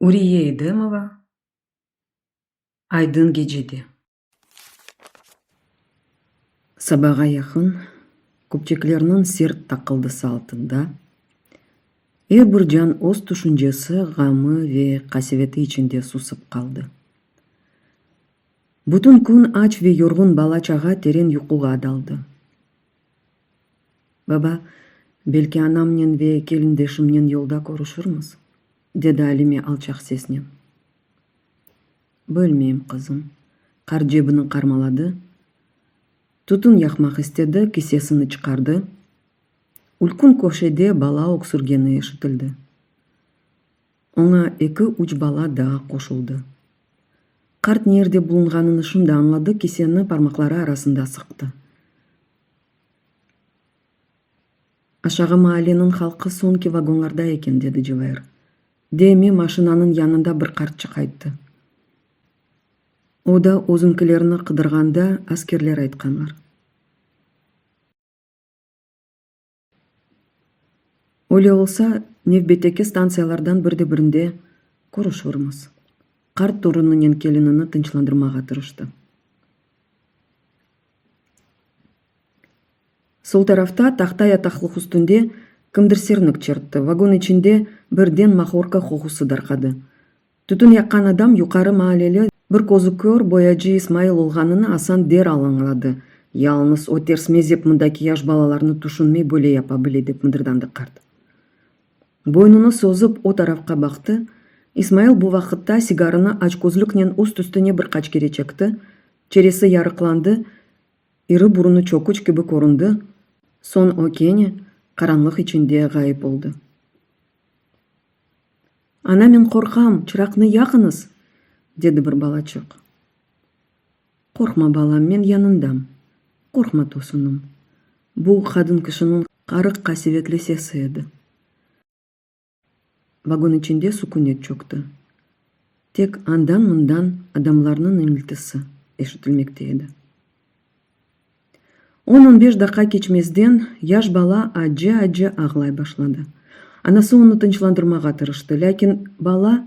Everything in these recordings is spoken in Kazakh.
Урие Эдемова Айдын кечеде. Сабага якын көпчеклердин серт такылдысы алтында эр бир жан өз тушунчасы, гамы ве касиети ичинде сусуп калды. Бутун күн ач ве yorgun бала чага терен юкуга далды. Баба, белки анам менен ве келиндешим менен жолда көрүшүрмүз, деди Алиме алчак сеснен. Бөлмейм, кызым. Кар жебинин кармалады. Тутун якмак истеди, кисесин чыкарды. Улкун көшеде бала оксургени эшитилди. Оңа эки уч бала да кошулду. Карт нерде булунганын ышында аңлады, кисени бармаклары арасында сыкты. Ашагы маалинин халкы сонки вагонларда экен, деди Живайыр. Деми машинанын янында бир картчы кайтты. Ода өзүнкүлөрүнү кыдырганда аскерлер айтканлар. Оле болса, Невбетеки станциялардан бирде-биринде көрүшүрмүз. Карт турунун келинини тынчтандырмага тырышты. Сол тарафта тактай атаклык үстүндө кимдир серник чертти. Вагон ичинде бирден махорка кокусу даркады. Түтүн яккан адам юкары маалеле бир көзү көр бояжы Исмайыл болгонун Асан дерал аңлады. Ялныз о терс мезеп мындаки жаш балаларны тушунмай бөлөй апа биле деп мындырданды карт. Бойнуну созуп о тарафка бакты. Исмайыл бул вакытта сигараны ачкөзлүк менен үстүнө бир качкере чекти. Череси ярыкланды. Ири буруну чокуч кеби көрүндү. Сон окене караңгылык ичинде гайып болду. Ана, мен коркам, чыракны якыңыз, деди бир балачык. Коркма балам, мен яныңдам. Коркма тосунум. Бул кадын кишинин карык касиетли сеси эди. Вагон ичинде сукунет чөктү. Тек андан-мындан адамлардын ыңылтысы эшитилмекте эди. 10-15 дакыка кечмезден жаш бала ажы аглай башлады. Анасы оны тынчтандырмага тырышты, лекин бала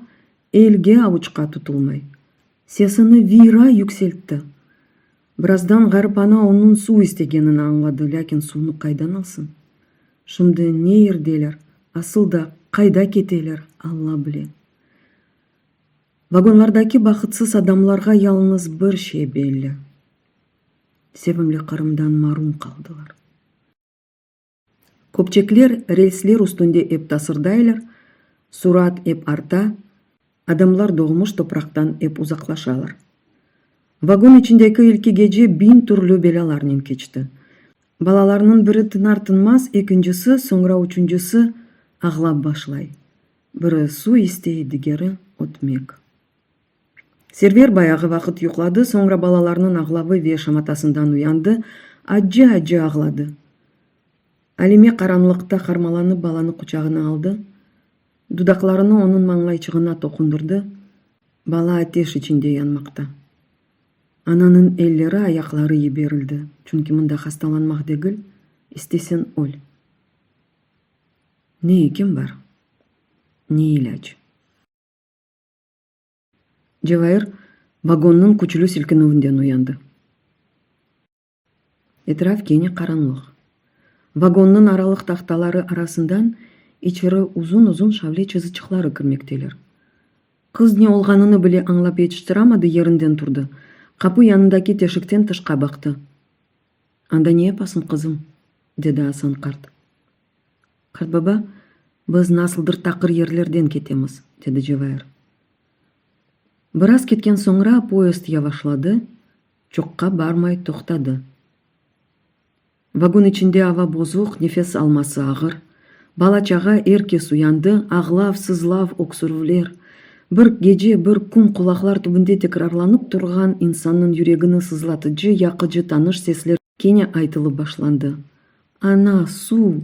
элге абучка тутулмай. Сесini вира юкселтти. Бираздан гарып ана онун суу истегенин аңлады, лекин сууну кайдан алсын? Шымды не эрделер, асылда кайда кетелер, Алла биле. Вагонлардаки бакытсыз адамларга ялныз бир шей белли. Севимли кырымдан марум калдылар. Көпчеклер рельслер үстүндө эп тасырдайлар, сурат эп арта, адамлар догмуш топурактан эп узаклашалар. Вагон ичиндеки илки кече 1000 түрлүү белаларнын кечти. Балаларнын бири тынар-тынмас, экинчиси, соңра үчүнчүсү аглап башлай. Бири суу истей, дигери отмек. Сервер баягы вакыт юклады, соңра балаларнын аглабы ве шаматасындан уянды, ажы аглады. Алиме караңгылыкта кармаланып баланы кучагына алды. Дудакларыны онун маңлайчыгына токундурду. Бала атеш ичинде янмакта. Ананын эллери, аяклары жиберилди. Чүнки мында хасталанмак дегил, истесен ол. Не экен бар? Не илач? Живайыр вагоннун күчүлүү силкинүүндөн уянды. Этрaf кене караңгылык. Вагоннун аралык такталары арасындан ичери узун шавле чызычыклары кирмектелер. Кыз не болгонун биле аңлап жетиштирамады, жеринден турду. Капы янындаки тешиктен тышка бакты. Анда не япасың, кызым? Деди Асан карт. Карт баба, биз насылдыр такыр жерлерден кетемиз, деди Живайыр. Бир аз кеткен соңра поезд башлады, чокка бармай токтады. Вагон ичинде аба бозук, нефес алмасы агыр. Бала чага эркес уянды, аглав, сызлав, оксурулер. Бир кече, бир күн кулаклар түбүндө текрарланып турган инсандын жүрөгүнө сызлатыжы, якыжы таныш сеслер кене айтылып башланды. Ана, суу,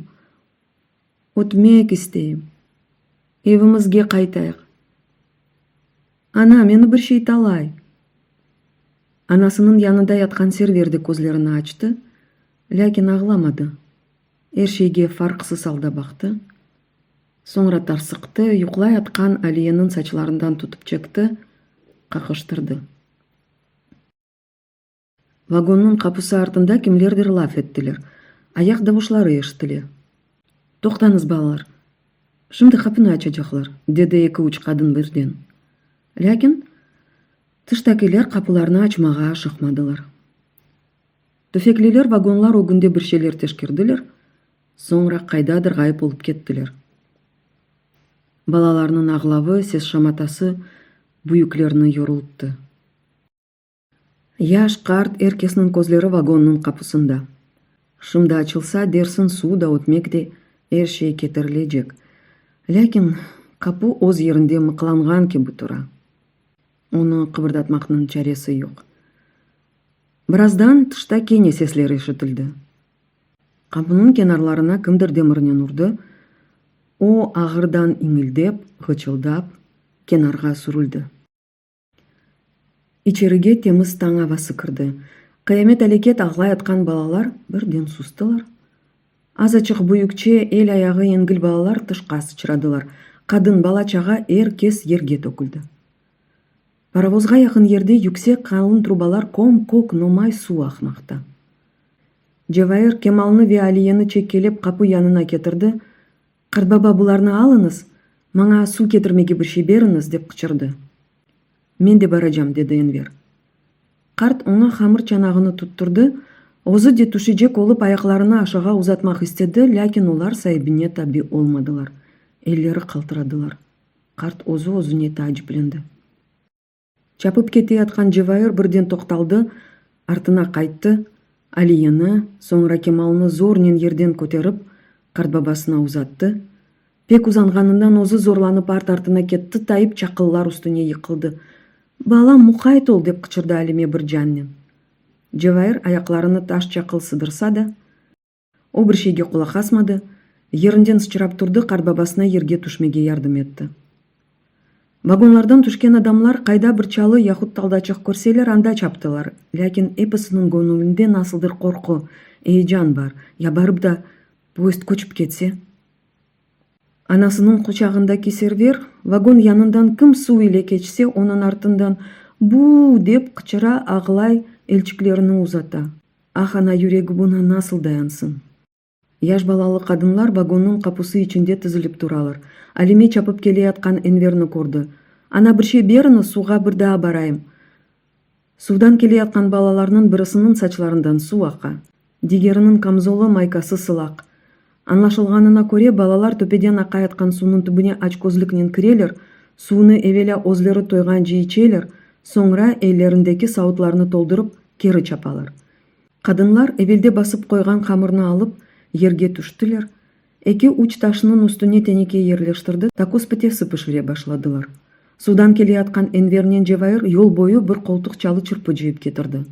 отмек истейм. Эвимизге кайтайык. Ана, мени бир шей талай. Анасынын янында яткан серверди көзлөрүн ачты, лекин агламады. Эр шейге фарксыз алда бакты. Соңра тарсықты, юқлай атқан Алиенің сачларынан тұтып чекті, қақыштырды. Вагонның қапысы артында кимлердер лаф еттілер. Аяқ дауышлары ештіле. «Тоқтаңыз, балалар. Шымды қапыны ачачақлар», деді екі-үч қадын бірден. Ләкин тыштакилер қапыларны ачмаға шықмадылар. Төфеклилер вагонлар огынде біршелер тешкерділер, соңра қайдадыр ғайып болып кеттілер. Балаларның ағлавы, сес шаматасы бұйыклерні yorultты. Яш қарт еркесінің көзлері вагонның қапысында. Шымда ачылса, дерсін су да өтмекде ершей кетірілежек. Ләкин қапы оз ерінде мықланған кебі тұра. Оны қыбырдатмақның чаресі жоқ. Біраздан тышта кене сеслері шытылды. Қапының кенарларына кімдір демірінен ұрды. О ағырдан иңілдеп, ғычылдап, кенарға сүрілді. Ичеріге теміз таң авасы кірді. Қиямет әлекет ағлай атқан балалар бірден сустылар. Аз ачық бұйікче ел аяғы енгіл балалар тышқа сычырадылар. Қадын балачаға еркес ерге төкілді. Паровозға яқын ерде yüksek қалын трубалар ком-кок номай су ақмақта. Джевайыр Кемалны ве Алиені чеккелеп қапы янына кетірді. «Қартбаба, бұларны алыңыз, маңа су кетірмеге бірші беріңіз», деп қычырды. «Мен де баражам», деді Энвер. Қарт оңа хамыр чанағыны тұттырды, озы де түшежек олып аяқларына ашыға ұзатмақ істеді, ләкин олар сайбіне таби олмадылар. Эллері қалтырадылар. Қарт озы-озыне тәжіпленді. Чапып кете атқан Джевайыр бірден тоқталды, артына қайтты, Алиені, соңра Кемалны зорнен ерден көтеріп, қартбабасына ұзатты. Пек ұзанғанынан озы зорланып арт-артына кетті, тайып чақыллар үстіне еқылды. «Балам, мұқайт ол», деп қычырды Алиме бір жаннен. Джевайыр аяқларыны таш чақыл сыдырса да, о бір шейге құлақ асмады, ерінден сычырап тұрды, қартбабасына ерге түшмеге ярдым етті. Вагонлардан түшкен адамлар қайда бір чалы яхут талдачық көрселер анда чаптылар, ләкин эпісінің көңілінде насылдыр қорқы, эйжан бар, я барып да поезд көчіп кетсе. Анасының құшағында кесервер, вагон янындан кім су иле кечсе, оның артындан «бу» деп қычыра ағылай елчіклеріні ұзата. Ах, ана юрегі бұна насыл даянсын. Яш балалы қадынлар вагонның қапысы içinde тізіліп тұралар. Алиме чапып келе атқан Энверні көрді. «Ана бірше беріні, суға бірда барайым». Судан келе атқан балаларының бірісінің сачларындан су ақа. Дигерінің камзолы майкасы сылақ. Анлашылғанына көре балалар төпеден ақай атқан суның түбіне ачкозлікнен кірелер, суыны эвеля озлері тойған жейчелер, соңра эйлеріндегі сауытларны толдырып, кері чапалар. Қадынлар эвелде басып қойған қамырны алып, ерге түштілер. Эки уч ташының үстіне тенеке ерлештірді, такос пітесі пішіре башладылар. Судан келе атқан Энвернен Джевайыр yol бойы бір қолтық чалы чырпы жейіп кетірді.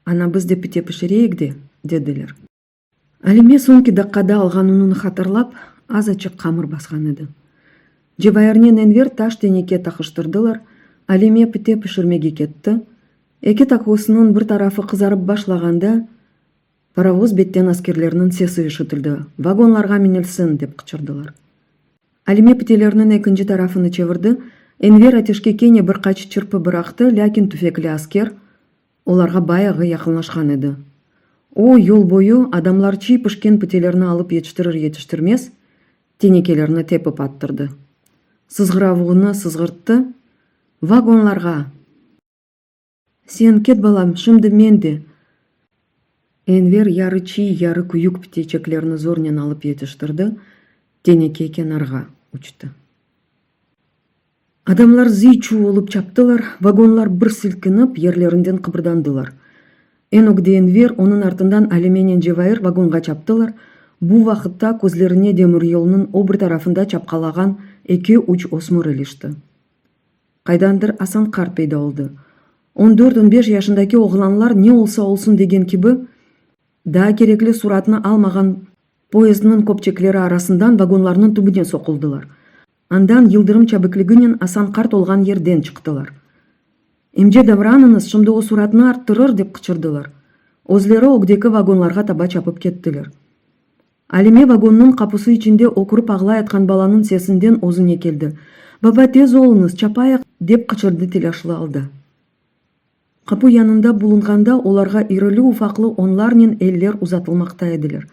«Ана біз де піте пішірейік де», деділер. Алиме соңки даққада алған ұнын қатырлап, аз ачық қамыр басқан еді. Джевайырнен Энвер таш тенеке тақыштырдылар, Алиме піте пішірмеге кетті. Эки такосының бір тарафы қызарып башлағанда, паровоз беттен аскерлерінің сесі ешітілді. «Вагонларға менелсін», деп қычырдылар. Алиме пітелерінің екінші тарафыны чевірді. Энвер атешке кене бір қачы чырпы бұрақты, ләкин түфеклі аскер оларға баяғы яқынлашқан еді. О, yol бойы адамлар чий пішкен пітелеріні алып етіштірмес, тенекелеріні тепіп аттырды. Сызғыравуыны сызғыртты. «Вагонларға!» «Сен кет, балам, шымды менде». Энвер яры чий, яры күйік пітечеклеріні зорнен алып етіштірді, тенеке кенарға учты. Адамлар зүй-чу олып чаптылар, вагонлар бір сілкініп, ерлерінден қыбырдандылар. Эногде Энвер, оның артындан Алименен Джевайыр вагонға чаптылар. Бұ вақытта көзлеріне демір елінің обыр тарафында чапқалаған 2-3 осмыр елішті. Қайдандыр асан қарт пейда олды. 14-15 яшындаки оғланлар не олса олсын деген кебі, да кереклі суратыны алмаған поездінің көпчеклері арасындан вагонларының түбінен соқылдылар. Андан йылдырым чабіклігінен асан қарт олған ерден шықтылар. «Емже давраныңыз, шымды о суратыны арттырыр», деп қычырдылар. Озлері огдекі вагонларға таба чапып кеттілер. Ал эми вагондун капысы ичинде окуруп аглай аткан баланын сесинден озуне келди. «Баба, тез болуңуз, чапайык!» деп кычырды тилашылы алда. Капы янында булунганда оларга ирилүү уфаклуу онларнын эллер узатылмакта эдилер.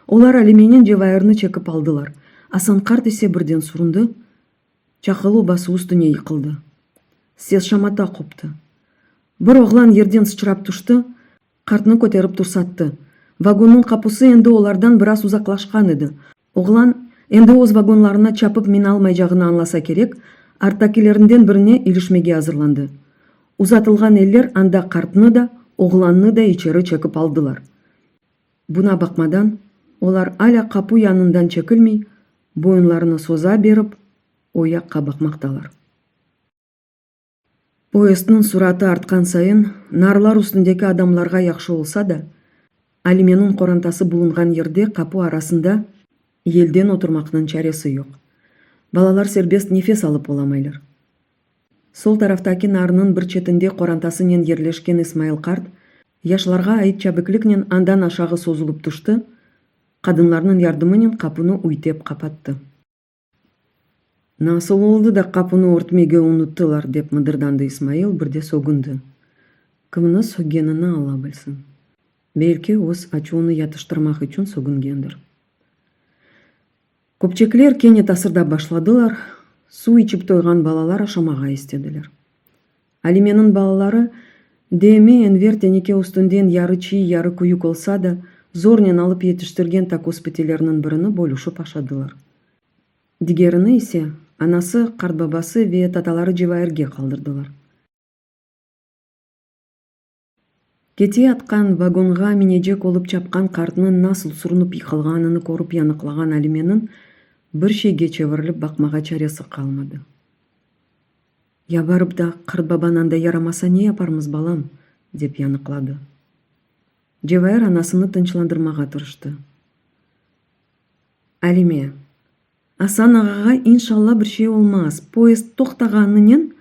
Олар Али менен Жевайырны чекип алдылар. Асан карт эсе бирден сурунду. Чакылуу басуу үстүнө йыкылды. Сес шамата копты. Бир оглан жерден сычырап түштү, картны көтөрүп турсатты. Вагондун капысы энди олардан бир аз узаклашкан эди. Оглан энди өз вагонларына чапып мине алмай жагын аңласа керек, арттакилердин бирине илишмеге азырланды. Узатылган эллер анда картны да, огланны да ичери чекип алдылар. Буна бакмадан олар аля капы янынан чекилмей, боюнларыны соза берип, оякка бакмакталар. Поезддин сураты арткан сайын нарлар үстүндөгү адамдарга жакшы болса да, Али менин корантасы булунган жерде капы арасында элден отурмактын чарасы жок. Балалар сербест нефес алып боламайлар. Сол тарафтаки нарынын бир четинде корантасынын жерлешкен Исмайыл карт яшларга айытча бикликнен андан ашагы созулуп түштү, кадынлардын жардымы менен капыны уйтеп капатты. «Насыл болду да капыны өртмеге унуттулар», деп мыдырданды Исмайыл бирде сөгүндү. Кымны сөггенini ала билсин. Белки өз ачууну ятыштырмак үчүн сөгүнгөндүр. Көпчеклер кене тасырда башладылар, суу ичип тойган балалар ашамага истедилер. Али менин балалары Деми Энвер тенеке үстүндөн яры чий, яры күйүк болса да, зорнен алып жетиштирген такос петелеринин биrini болушуп ашадылар. Дигерини эсе анасы, карт бабасы ве таталары Жевайырге калдырдылар. Кете аткан вагонга минежек болуп чапкан картынын насыл сурунуп йыкылганын көрүп яныклаган Али менин бир шейге чебирилип бакмага чарасы калмады. «Я барып да карт бабан андай ярамаса не япармыз, балам?» деп яныклады. Жевайыр анасыны тынчландырмага тырышты. «Алиме, Асан агага иншалла бир şey болмас. Поезд токтаганынан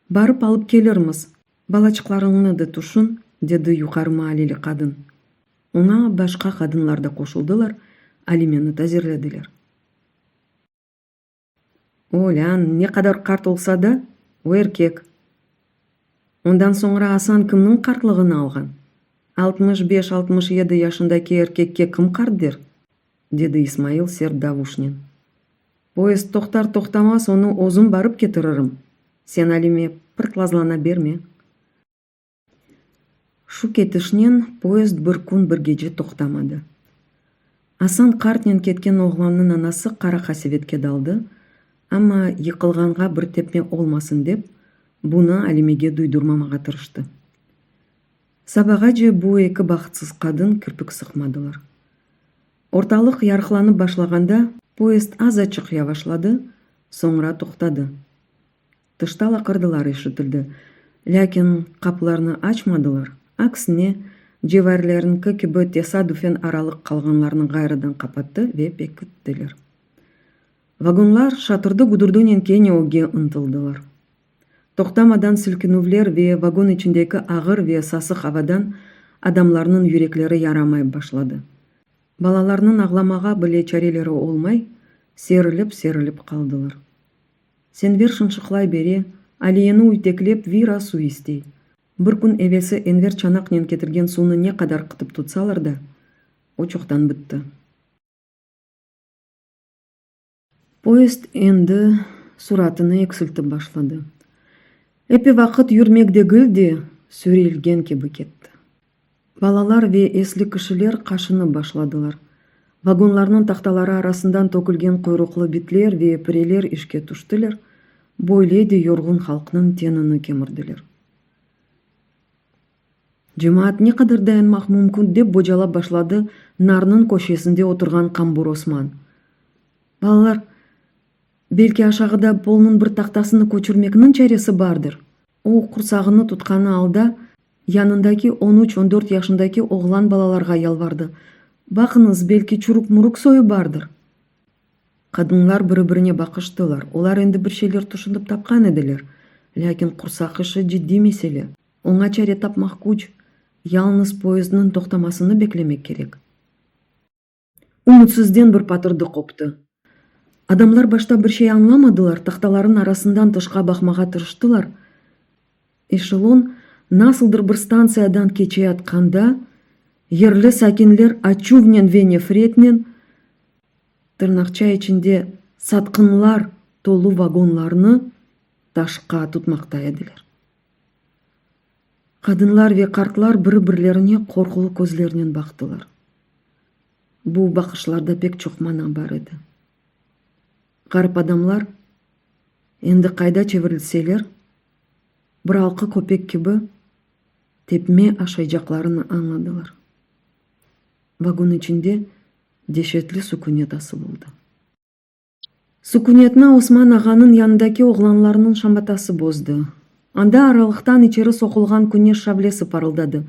барып алып келермиз. Балачыкларыңны да тушун», деди юкары маалили кадын. Уна башка кадынлар да кошулдулар, Али мени тазирледилер. «Олян, не кадар карт болса да, о эркек. Ondan sonra Асан кимнин картлыгын алган? 65-67 жашындагы эркекке ким кардыр?» деди Исмайыл Сердавушнин. «Поезд токтар токтамас, оны озум барып кетиририм. Сен Алиме пыртлазлана берме». Шу кетишнен поезд бир күн бир кече токтамады. Асан картнен кеткен огланын анасы кара касебетке далды, ама йыкылганга бир тепме болмасын деп, буну Алимеге дуйдурмамага тырышты. Сабага же бу эки бакытсыз кадын кирпик сыкмадылар. Орталык ярыкланып башлаганда поезд аз ачыкыя башлады, соңра токтады. Тышта лакырдылар ишитилди, лякин капыларны ачмадылар. Аксине Жевайырлеринки кеби тесадуфен аралык калганларны кайрадан капатты ве бекиттилер. Вагонлар шатырды гудурдунен кене оге ынтылдылар. Токтамадан силкинүүлөр ве вагон ичиндеги агыр ве сасык абадан адамларнын юреклери ярамай башлады. Балаларнын агламага биле чарелери олмай, серилип калдылар. Сенвер шыншыклай бере, Алиени уйтеклеп вира суу истей. Бир күн эвеси Энвер чанакнен кетирген сууну не кадар кытып тутсалар да, очоктан битти. Поезд энди суратыны эксилтип башлады. Эпи вакыт жүрмекде гүлде сүрелген кеби кетти. Балалар ве эсли кишилер кашынып башладылар. Вагонларнын такталары арасындан төгүлгөн куйруклуу битлер ве пирелер ишке туштулар, бойлейди yorgun халкынын тенini кемирдилер. Жымаат не кадар даянмак мүмкүн деп божалап башлады нарынын көшесинде отурган Камбур Осман. Балалар, белки ашагыда полнун бир тактасыны көчүрмекнин чарасы бардыр. О курсагыны тутканы алда янындагы 13-14 жашындагы оглан балаларга ялварды. Бакыңыз, белки чурук-мурук сою бардыр. Кадынлар бири-бирине бакыштылар. Олар энди бир шейлер тушунуп тапкан эдилер. Лякин курсак иши жиддий меселе. Оңа чаре тапмак күч, ялныз поезддин токтамасыны беклемек керек. Umutsuzden bir patırdı koptu. Adamlar başta bir şey anlamadılar, tahtaların arasından tышқа bakmağa tırıştılar. Эшелон nasıldır bir станциядан keçe atkanda, yerli sakinler Ачувнен ve Нефретнен tırnakça içinde satqınlar tolu vagonlarını taşqa tutmakta ediler. Kadınlar ve kartlar bir-birlerine korkulu gözlerinin baktılar. Bu bakışlarda pek çok mana var idi. Garip adamlar endi kayda çevrilseler bir alqı köpek gibi tepme aşayacaklarını anladılar. Vagon içinde dehşetli sükunet asılıldı. Sükunetni Osman ağanın yanındaki oğlanlarının şambatası bozdu. Anda aralıktan içeri sokulgan güneş şablesi parıldadı.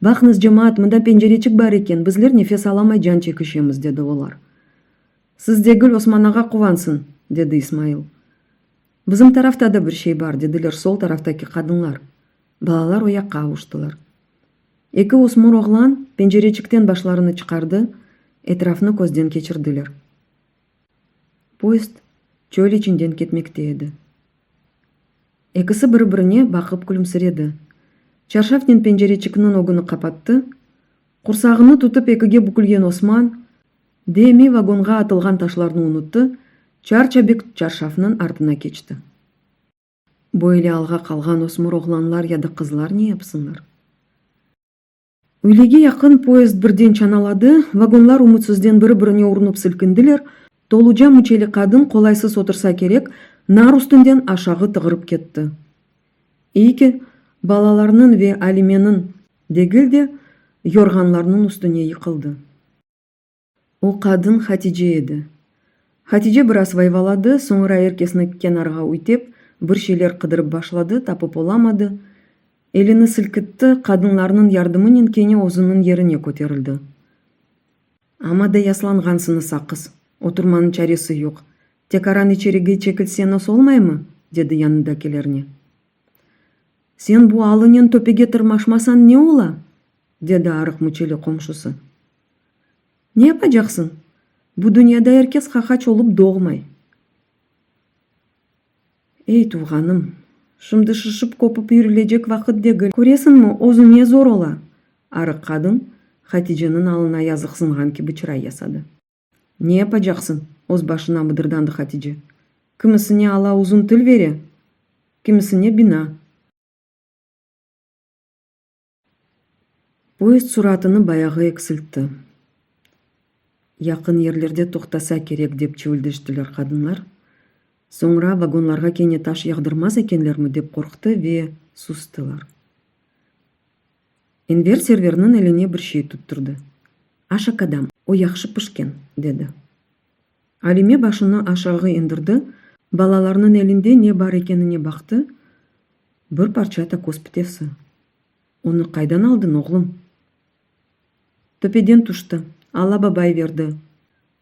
Bakınız cemaat, mında pencerecik var eken, bizler nefes alamay can çekişemiz, dedi olar. Siz degil Osman ağa kuvansın, dedi İsmail. Bizim tarafta da bir şey var, dediler sol taraftaki kadınlar. Balalar oyakka avuştular. Eki osmur oğlan pencerecikten başlarını çıkardı, etrafını gözden geçirdiler. Poyst çöl içinden ketmekteydi. Ekisi bir-birine bakıp gülümsiredi. Çarşaften pencerecikinin ogunu kapattı. Kursağını tutup ekige bükülgen Osman, demi vagonga atılgan taşlarını unuttu, çarçabek çarşafının ardına geçti. Böyle alga kalgan osmur oğlanlar ya da kızlar ne yapsınlar? Öylege yakın poyezd birden çanaladı, vagonlar umutsuzden bir-birine urunup silkindiler, toluca müçeli kadın kolaysız otursa kerek, nar üstünden aşağı tığırıp ketti. İyi ki balalarının ve Alime'nin degil de yorganlarının üstüne yıkıldı. O kadın Hatice edi. Hatice biraz vayvaladı, sonra herkesini kenarga uytep, bir şeyler kıdırıp başladı, tapıp olamadı. Elini silkitti, kadınlarının yardımının kene ozunun yerine köterildi. Ama da yaslangansını sakız. Oturmanın çaresi yok. Tek aran içeriye çekilse nasıl olmay mı? Dedi yanındakilerine. Sen bu alının töpege tırmaşmasan ne ola? Dedi arık müçeli komşusu. Ne yapacaksın? Bu dünyada herkes hakaç olup doğmay. Ey tuğanım, şimdi şışıp kopup yürülecek vakit degil. Koresin mi, ozu ne zor ola? Arık kadın Hatice'nin alına yazıksıngan gibi çıray yasadı. Ne yapacaksın? Oz başına mıdırdandı Hatice. Kimisine ala uzun tül vere, kimisine bina. Poyezd suratını bayağı eksiltti. Yakın yerlerde toktasa kerek dep çöldüştüler kadınlar. Sonra vagonlarga kene taş yağdırmaz ekenler mi dep korktu ve sustular. Enver serverinin eline bir şey tutturdu. Aşak adam, o yaxşı pişken, dedi. Alime başını aşağı indirdi, balalarının elinde ne var ekenine baktı. Bir parça takoz pitevsi. Onu kaydan aldın oğlum? Töpeden tuştu. Allah babay verdi,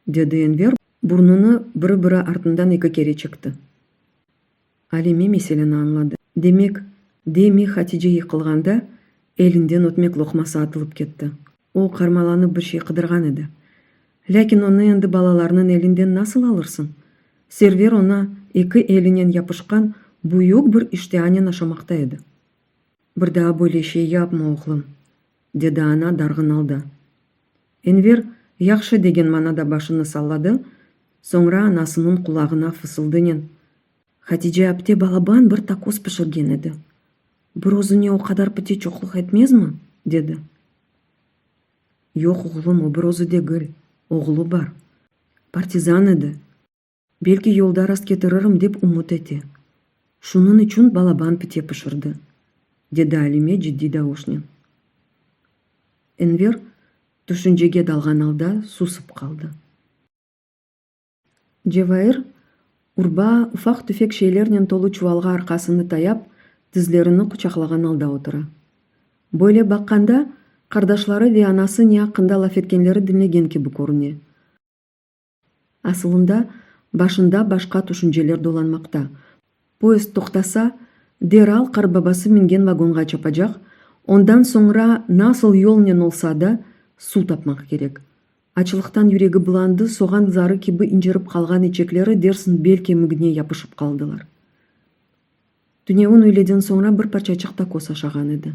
dedi Enver, burnunu biri ardından iki kere çıktı. Alime meseleni anladı. Demek, demi Hatice yıkılganda elinden ötmek lokması atılıp ketti. O karmalanıp bir şey kıdırgan edi. Lakin onu endi balalarının elinden nasıl alırsın? Server ona iki elinen yapışkan büyük bir iştihanen aşamakta edi. Bir daha böyle şey yapma oğlum, dedi ana dargın aldı. Enver yaxşı degen manada başını salladı, sonra anasının kulağına fısıldının. Hatice apte balaban bir takoz pişirgen edi. Bir özüne o kadar pite çokluk etmez mi? Dedi. Yok oğlum, o bir özü degil, oğlu var. Partizan edi. Belki yolda rast getiririm dep umut eti. Şunun için balaban pite pişirdi, dedi Alime ciddi davuşnen. Enver düşüncege dalgan alda susup kaldı. Cevahir, urba ufak tüfek şeylerden tolu çuvalga arkasını tayap, dizlerini kucaklagan alda otura. Böyle bakkanda, kardeşleri ve anası ne hakkında laf etkenleri dinlegen gibi görünüyor. Aslında başında başka düşünceler dolanmakta. Poyezd toktasa, derhal karbabası mingen vagonga çapacak, ondan sonra nasıl yolnen olsa da su tapmak gerek. Ачылыктан юреги буланды, соган зары киби инжирип калган ичеклери дерсин бел кемигине япышып калдылар. Түнеуін үйледен соңра бір парча чактакос ашаган эди.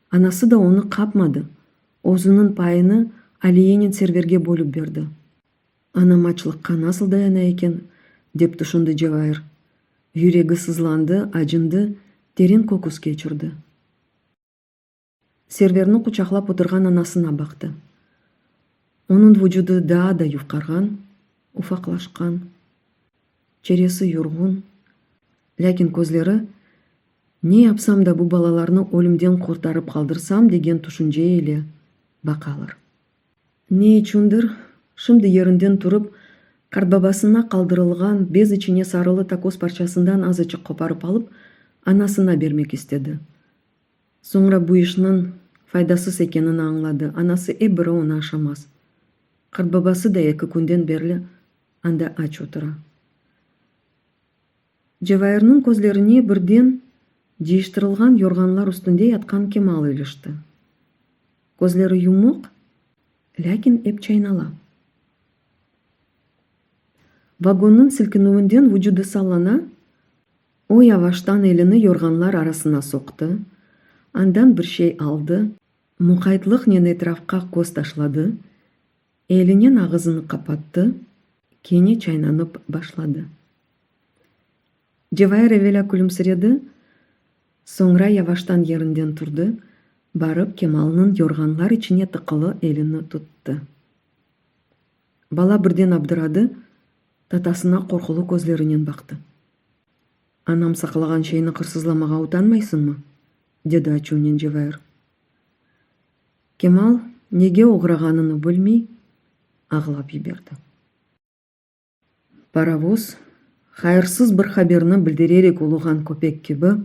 Анасы да оны капмады. Озунун пайыны Алиенин серверге бөлүп берди. Анам ачылыкка насыл даяна экен, деп тушунду Жевайыр. Юреги сызланды, ажынды, терин кокус кечирди. Серверни кучаклап отурган анасына бакты. Онун вужуду да юфкарган, уфаклашкан. Череси юргун. Лякин көзлери не япсам да бу балаларны өлүмдөн куртарып калдырсам деген тушунча эле бакалар. Не үчүндүр шымды жеринден туруп, картбабасына калдырылган без ичине сарылы такос парчасынан азычык копарып алып, анасына бермек истеди. Соңра бу ишнин файдасыз экенин аңлады. Анасы бирөөүнө ашамас. Картбабасы да 2 күндөн бери анда ач отура. Жевайырнын көзлерине бирден жыйыштырылган yorганлар үстүндө яткан Кемал илишти. Көзлери юмук, лякин эп чайнала. Вагондун силкинүүндөн вужуду саллана, о яваштан элини yorганлар арасына сокты, андан бир шей алды, мукайтлык нен этрафка көз ташлады, элинен агызын капатты, кийини чайнанып башлады. Жевайыр эвеле күлүмсүреди, соңра яваштан жеринден турду, барып Кемалнын yorганлар ичине тыкылы элини тутту. Бала бирден абдырады, татасына коркулуу көзлөрүнөн бакты. Анам саклаган шейни кырсызламага утанмайсыңбы? Деди ачуунен Жевайыр. Кемал неге ограганын билмей агылап жиберди. Паровоз хайырсыз бір хаберни билдиререк улуган көпек кеби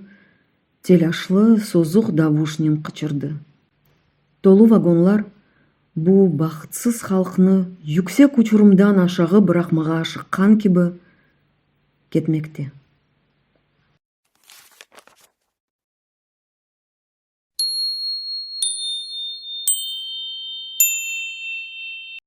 теляшлы созук давушнен кычырды. Толу вагонлар бу бакытсыз халкны yüksek учурумдан ашагы бирок мага ашыккан кеби кетмекте.